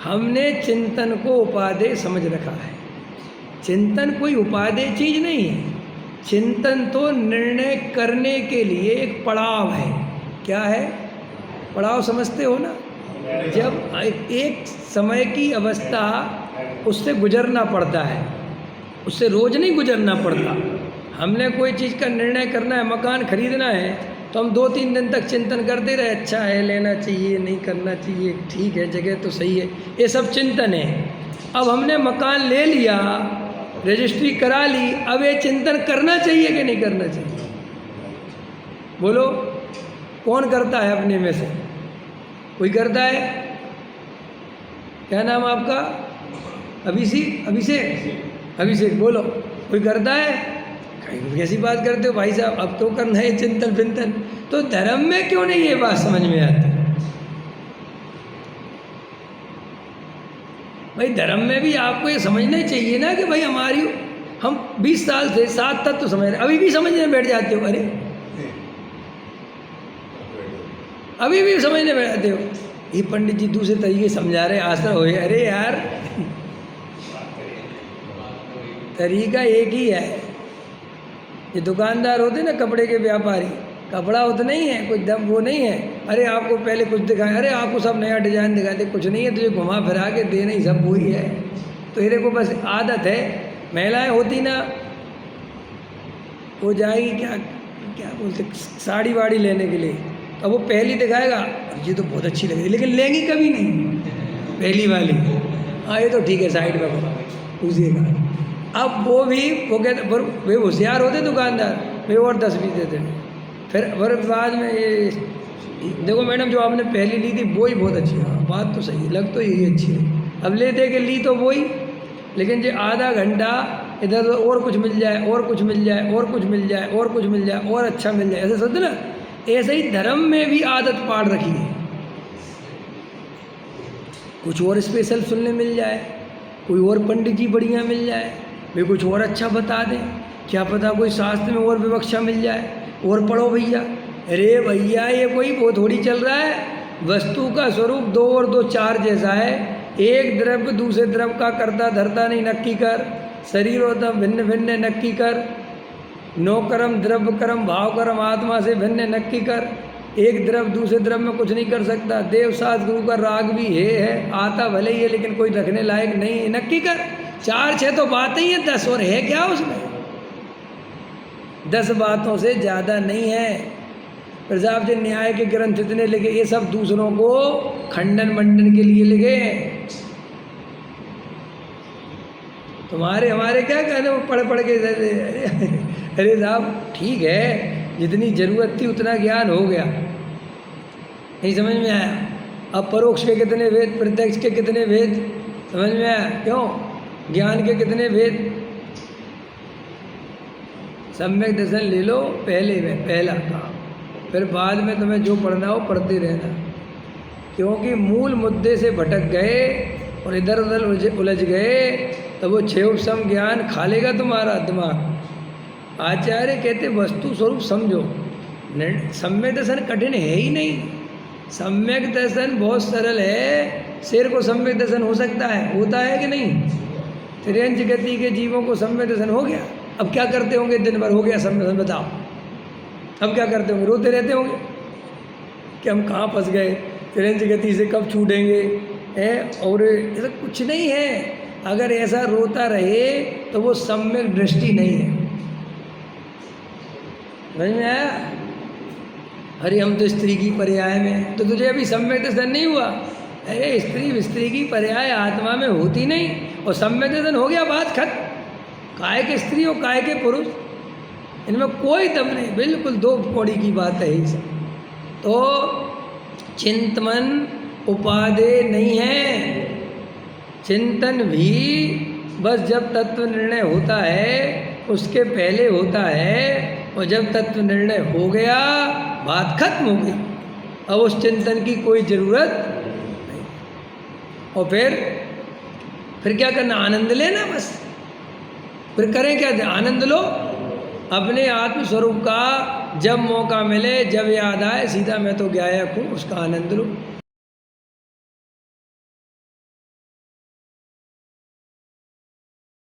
हमने चिंतन को उपादेय समझ रखा है। चिंतन कोई उपादेय चीज नहीं है। चिंतन तो निर्णय करने के लिए एक पड़ाव है। क्या है? पड़ाव समझते हो ना? जब एक समय की अवस्था उससे गुजरना पड़ता है, उससे रोज नहीं गुजरना पड़ता। हमने कोई चीज़ का निर्णय करना है, मकान खरीदना है, तो हम 2-3 दिन तक चिंतन करते रहे, अच्छा है, लेना चाहिए, नहीं करना चाहिए, ठीक है, जगह तो सही है, ये सब चिंतन है। अब हमने मकान ले लिया, रजिस्ट्री करा ली, अब ये चिंतन करना चाहिए कि नहीं करना चाहिए? बोलो, कौन करता है अपने में से? कोई करता है? क्या नाम आपका? अभिषेक बोलो, कोई करता है? कैसी बात करते हो भाई साहब, अब तो करना है चिंतन फिंतन। तो धर्म में क्यों नहीं ये बात समझ में आती? भाई धर्म में भी आपको ये समझना चाहिए ना कि भाई हम 20 साल से 7 तत्व समझ रहे, अभी भी समझने बैठ जाते हो। अरे अभी भी समझने बैठ जाते हो। ये पंडित जी दूसरे तरीके समझा रहे, आसरा हो। अरे यार, तरीका एक ही है। ये दुकानदार होते ना, कपड़े के व्यापारी, कपड़ा उतना ही है, कुछ दम वो नहीं है। अरे आपको पहले कुछ दिखाए, अरे आपको सब नया डिजाइन दिखाते, कुछ नहीं है, तुझे घुमा फिरा के दे, नहीं सब वही है। तो तेरे को बस आदत है। महिलाएं होती ना, वो जाएगी क्या बोलते, साड़ी वाड़ी लेने के लिए, अब वो पहली दिखाएगा, ये तो बहुत अच्छी लग रही है, लेकिन लेंगी कभी नहीं पहली वाली। हाँ ये तो ठीक है, साइड में पूछिएगा। अब वो कहते, वे होशियार होते दुकानदार, वे और 10 भी देते। फिर बाद में ये देखो मैडम, जो आपने पहली ली थी वो ही बहुत अच्छी है। हाँ बात तो सही है, लग तो यही अच्छी है। अब ले दे के ली तो वही, लेकिन जो आधा घंटा इधर और कुछ मिल जाए, और कुछ मिल जाए, और कुछ मिल जाए, और कुछ मिल जाए, और अच्छा मिल जाए, ऐसे सोचते ना। ऐसे ही धर्म में भी आदत पाड़ रखी है। कुछ और स्पेशल सुनने मिल जाए, कोई और पंडित जी बढ़िया मिल जाए, वे कुछ और अच्छा बता दें, क्या पता कोई शास्त्र में और विवक्षा मिल जाए, और पढ़ो भैया। अरे भैया ये कोई वो थोड़ी चल रहा है। वस्तु का स्वरूप 2 और 2 4 जैसा है। एक द्रव्य दूसरे द्रव्य का करता धरता नहीं नक्की कर, शरीर होता भिन्न भिन्न नक्की कर, नो कर्म द्रव्य कर्म भाव कर्म आत्मा से भिन्न नक्की कर। एक द्रव्य दूसरे द्रव्य में कुछ नहीं कर सकता। देव साथ गुरु का राग भी है, आता भले ही है, लेकिन कोई रखने लायक नहीं है, नक्की कर। 4-6 तो बातें ही है, 10 और है क्या उसमें? 10 बातों से ज़्यादा नहीं है। प्रजाप जी न्याय के ग्रंथ इतने लिखे, ये सब दूसरों को खंडन मंडन के लिए लिखे। तुम्हारे हमारे क्या कहने, वो पढ़ के अरे साहब ठीक है, जितनी ज़रूरत थी उतना ज्ञान हो गया, नहीं समझ में आया। अब परोक्ष के कितने वेद, प्रत्यक्ष के कितने वेद, समझ में आया? क्यों? ज्ञान के कितने भेद। सम्यक दर्शन ले लो पहले में, पहला काम, फिर बाद में तुम्हें जो पढ़ना हो पढ़ते रहना। क्योंकि मूल मुद्दे से भटक गए और इधर उधर उलझ गए तो वो क्षेम ज्ञान खा लेगा तुम्हारा दिमाग। आचार्य कहते वस्तु स्वरूप समझो। सम्यक दर्शन कठिन है ही नहीं। सम्यक दर्शन बहुत सरल है। शेर को सम्यक दर्शन हो सकता है, होता है कि नहीं? त्रियंच गति के जीवों को सम्यक दर्शन हो गया। अब क्या करते होंगे दिन भर? हो गया सम्यक दर्शन, बताओ अब क्या करते होंगे? रोते रहते होंगे कि हम कहाँ फंस गए, त्रियंच गति से कब छूटेंगे है। और ऐसा कुछ नहीं है। अगर ऐसा रोता रहे तो वो सम्यक दृष्टि नहीं है। समझ में आया? अरे हम तो स्त्री की पर्याय में, तो तुझे अभी सम्यक दर्शन नहीं हुआ। अरे स्त्री की पर्याय आत्मा में होती नहीं, और सम्यक दर्शन हो गया, बात खत्म। काय के स्त्री और काय के पुरुष, इनमें कोई दम नहीं, बिल्कुल 2 कौड़ी की बात है ही सब। तो चिंतन उपादेय नहीं है। चिंतन भी बस जब तत्व निर्णय होता है उसके पहले होता है, और जब तत्व निर्णय हो गया बात खत्म हो गई। अब उस चिंतन की कोई ज़रूरत नहीं। और फिर क्या करना? आनंद लेना बस। फिर करें क्या? आनंद लो अपने आत्मस्वरूप का। जब मौका मिले, जब याद आए, सीधा मैं तो गायक हूँ, उसका आनंद लो।